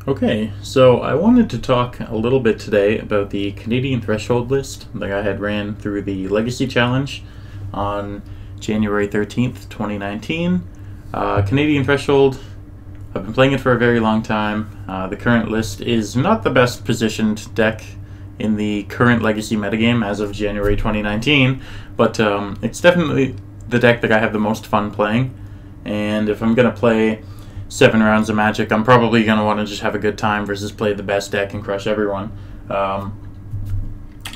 Okay, so I wanted to talk a little bit today about the Canadian threshold list that I had ran through the Legacy Challenge on January 13th, 2019. Canadian threshold, I've been playing it for a very long time. The current list is not the best positioned deck in the current Legacy metagame as of January 2019, but it's definitely the deck that I have the most fun playing. And if I'm going to play 7 rounds of Magic, I'm probably going to want to just have a good time versus play the best deck and crush everyone.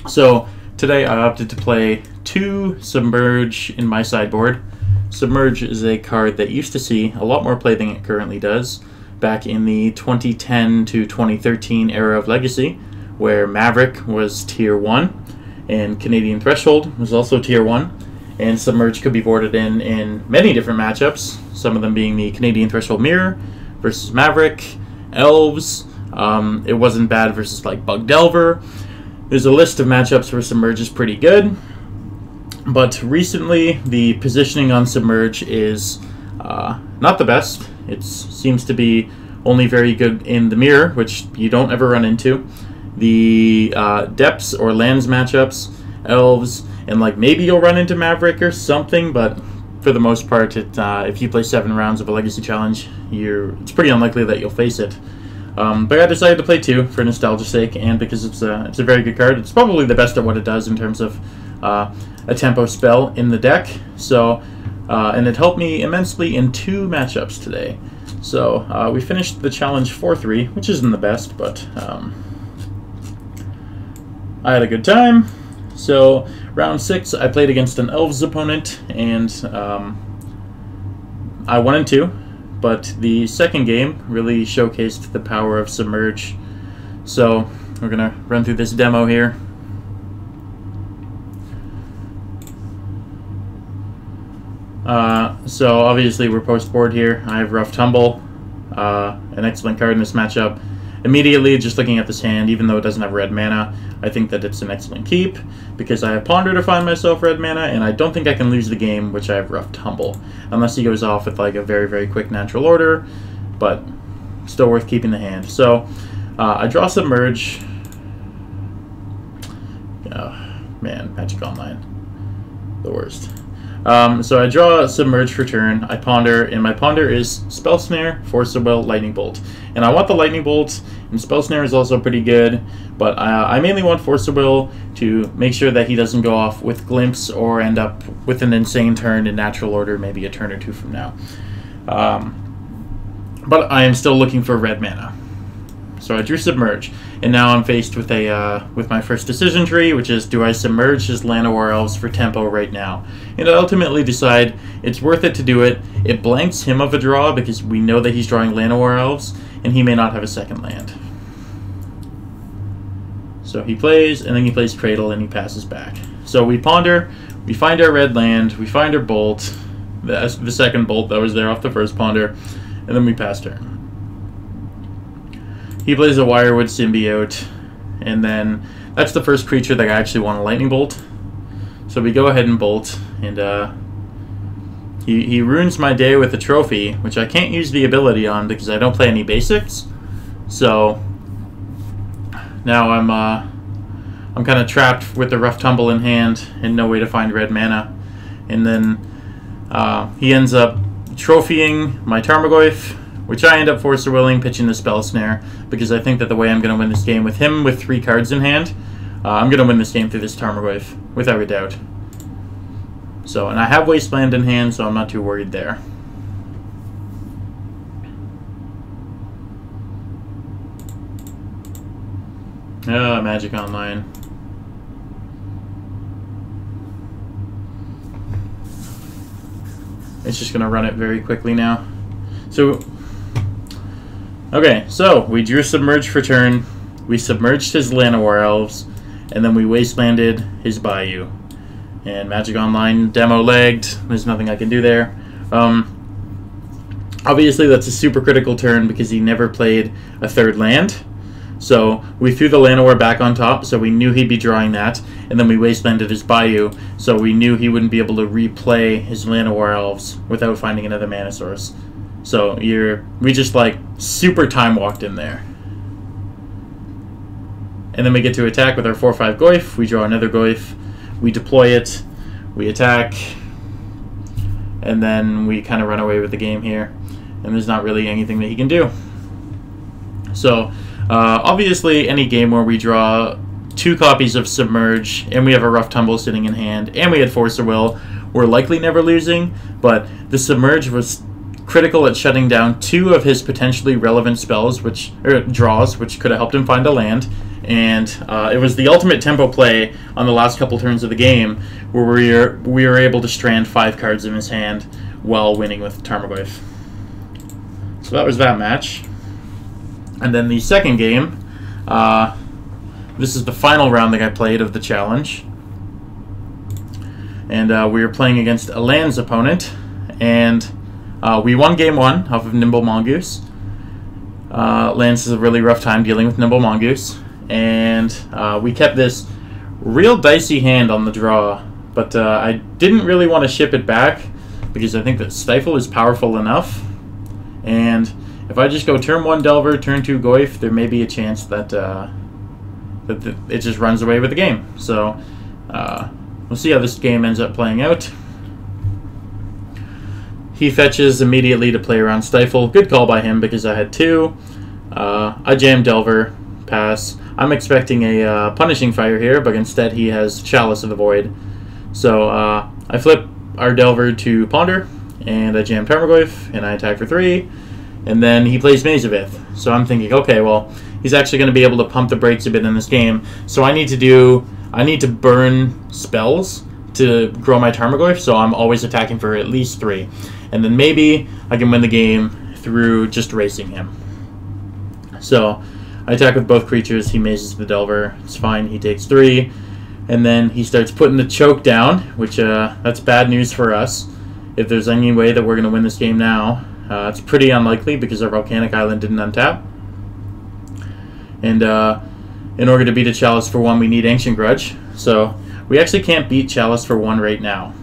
So today I opted to play 2 Submerge in my sideboard. Submerge is a card that used to see a lot more play than it currently does back in the 2010 to 2013 era of Legacy, where Maverick was Tier 1 and Canadian Threshold was also Tier 1. And Submerge could be boarded in many different matchups, some of them being the Canadian Threshold Mirror versus Maverick, Elves. It wasn't bad versus like Bug Delver. There's a list of matchups where Submerge is pretty good. But recently, the positioning on Submerge is not the best. It seems to be only very good in the Mirror, which you don't ever run into. The Depths or Lands matchups, Elves, and like maybe you'll run into Maverick or something, but for the most part, if you play 7 rounds of a Legacy Challenge, it's pretty unlikely that you'll face it. But I decided to play 2 for nostalgia's sake, and because it's a very good card. It's probably the best at what it does in terms of a tempo spell in the deck. So, and it helped me immensely in 2 matchups today. So we finished the challenge 4-3, which isn't the best, but I had a good time. So round 6, I played against an Elves opponent, and I won in 2. But the second game really showcased the power of Submerge. So we're gonna run through this demo here. So obviously we're post board here. I have Rough Tumble, an excellent card in this matchup. Immediately, just looking at this hand, even though it doesn't have red mana, I think that it's an excellent keep, because I have Ponder to find myself red mana, and I don't think I can lose the game, which I have Rough Tumble, unless he goes off with like a very, very quick natural order, but still worth keeping the hand. So, I draw Submerge. Oh, man, Magic Online. The worst. So I draw Submerge for turn, I ponder, and my ponder is Spell Snare, Force of Will, Lightning Bolt. And I want the Lightning Bolt, and Spell Snare is also pretty good, but I mainly want Force of Will to make sure that he doesn't go off with Glimpse or end up with an insane turn in natural order, maybe a turn or 2 from now. But I am still looking for red mana. So I drew Submerge, and now I'm faced with with my first decision tree, which is, do I Submerge his Llanowar Elves for tempo right now? And I ultimately decide it's worth it to do it. It blanks him of a draw because we know that he's drawing Llanowar Elves, and he may not have a second land. So he plays, and then he plays Cradle, and he passes back. So we ponder, we find our red land, we find our bolt, the second bolt that was there off the first ponder, and then we pass turn. He plays a Wirewood Symbiote, and then that's the first creature that I actually want a Lightning Bolt. So we go ahead and bolt, and he ruins my day with a trophy, which I can't use the ability on because I don't play any basics. So now I'm kind of trapped with the Rough Tumble in hand and no way to find red mana. And then he ends up trophying my Tarmogoyf, which I end up Force of Willing, pitching the Spell Snare, because I think that the way I'm going to win this game with him with 3 cards in hand, I'm going to win this game through this Tarmogoyf, without a doubt. So, and I have Wasteland in hand, so I'm not too worried there. Magic Online. It's just going to run it very quickly now. So, okay, so we drew Submerge for turn, we submerged his Llanowar Elves, and then we wastelanded his Bayou. And Magic Online demo lagged, there's nothing I can do there. Obviously that's a super critical turn because he never played a 3rd land. So we threw the Llanowar back on top, so we knew he'd be drawing that, and then we wastelanded his Bayou, so we knew he wouldn't be able to replay his Llanowar Elves without finding another mana source. So we just like super time walked in there. and then we get to attack with our 4/5 Goyf. We draw another Goyf, we deploy it, we attack, and then we kind of run away with the game here. And there's not really anything that he can do. So, obviously, any game where we draw 2 copies of Submerge, and we have a Rough Tumble sitting in hand, and we had Force of Will, we're likely never losing, but the Submerge was critical at shutting down 2 of his potentially relevant spells, draws, which could have helped him find a land, and it was the ultimate tempo play on the last couple turns of the game, where we were able to strand 5 cards in his hand while winning with Tarmogoyf. So that was that match. And then the second game, this is the final round that I played of the challenge. And we were playing against a Lands opponent, and we won game 1 off of Nimble Mongoose. Lands is a really rough time dealing with Nimble Mongoose, and we kept this real dicey hand on the draw, but I didn't really want to ship it back because I think that Stifle is powerful enough. And if I just go turn 1 Delver, turn 2 Goyf, there may be a chance that, it just runs away with the game. So we'll see how this game ends up playing out. He fetches immediately to play around Stifle. Good call by him because I had 2. I jam Delver, pass. I'm expecting a Punishing Fire here, but instead he has Chalice of the Void. So I flip our Delver to Ponder, and I jam Tarmogoyf, and I attack for 3, and then he plays Maze of Ith. So I'm thinking, okay, well, he's actually going to be able to pump the brakes a bit in this game, so I need to burn spells to grow my Tarmogoyf, so I'm always attacking for at least 3. And then maybe I can win the game through just racing him. So I attack with both creatures, he mazes the Delver, it's fine, he takes 3, and then he starts putting the choke down, which that's bad news for us. If there's any way that we're going to win this game now, it's pretty unlikely because our Volcanic Island didn't untap. And in order to beat a Chalice for 1, we need Ancient Grudge. So we actually can't beat Chalice for 1 right now.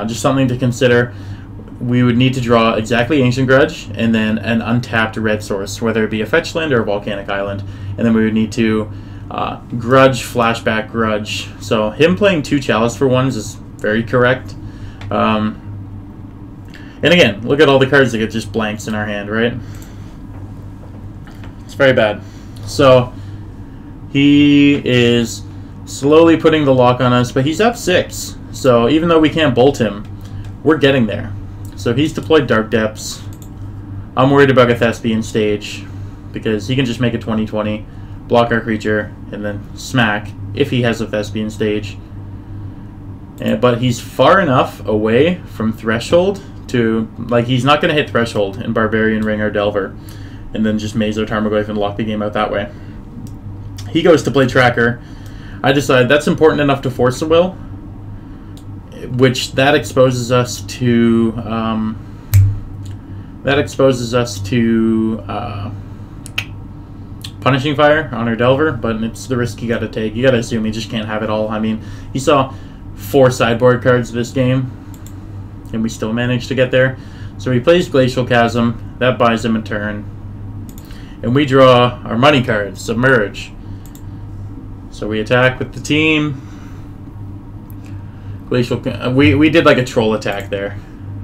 Just something to consider. We would need to draw exactly Ancient Grudge and then an untapped red source, whether it be a fetch land or a Volcanic Island. And then we would need to Grudge, Flashback, Grudge. So him playing 2 Chalice for 1s is very correct. And again, look at all the cards that get just blanks in our hand, right? It's very bad. So he is slowly putting the lock on us, but he's up 6. So even though we can't bolt him, we're getting there. So he's deployed Dark Depths. I'm worried about a Thespian Stage because he can just make a 20/20, block our creature, and then smack if he has a Thespian Stage. But he's far enough away from Threshold to, like, he's not going to hit Threshold and Barbarian Ring or Delver and then just Maze or Tarmogoyf and lock the game out that way. He goes to play Tracker. I decide that's important enough to Force a Will, which that exposes us to Punishing Fire on our Delver, but it's the risk you got to take. You got to assume he just can't have it all. I mean, he saw 4 sideboard cards this game, and we still managed to get there. So he plays Glacial Chasm. That buys him a turn. And we draw our money card, Submerge. So we attack with the team. We did like a troll attack there.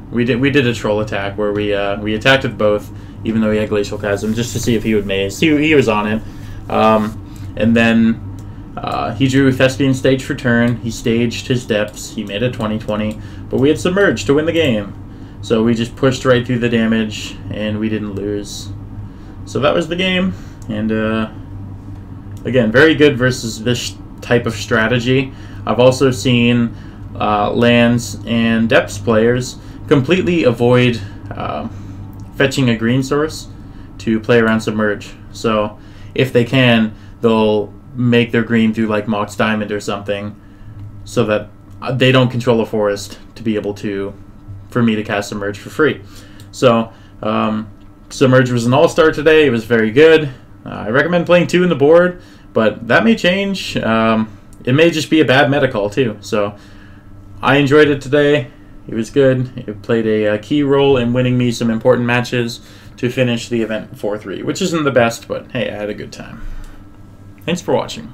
We did a troll attack where we attacked with both, even though he had Glacial Chasm, just to see if he would maze. He was on it. And then he drew Thespian Stage for turn. He staged his depths. He made a 20/20, but we had Submerge to win the game. So we just pushed right through the damage, and we didn't lose. So that was the game. And again, very good versus this type of strategy. I've also seen lands and depths players completely avoid fetching a green source to play around Submerge. So if they can, they'll make their green through like Mox Diamond or something so that they don't control a forest to be able to, for me to cast Submerge for free. So Submerge was an all-star today. It was very good. I recommend playing 2 in the board, but that may change. It may just be a bad meta call too. So I enjoyed it today. It was good. It played a key role in winning me some important matches to finish the event 4-3, which isn't the best, but hey, I had a good time. Thanks for watching.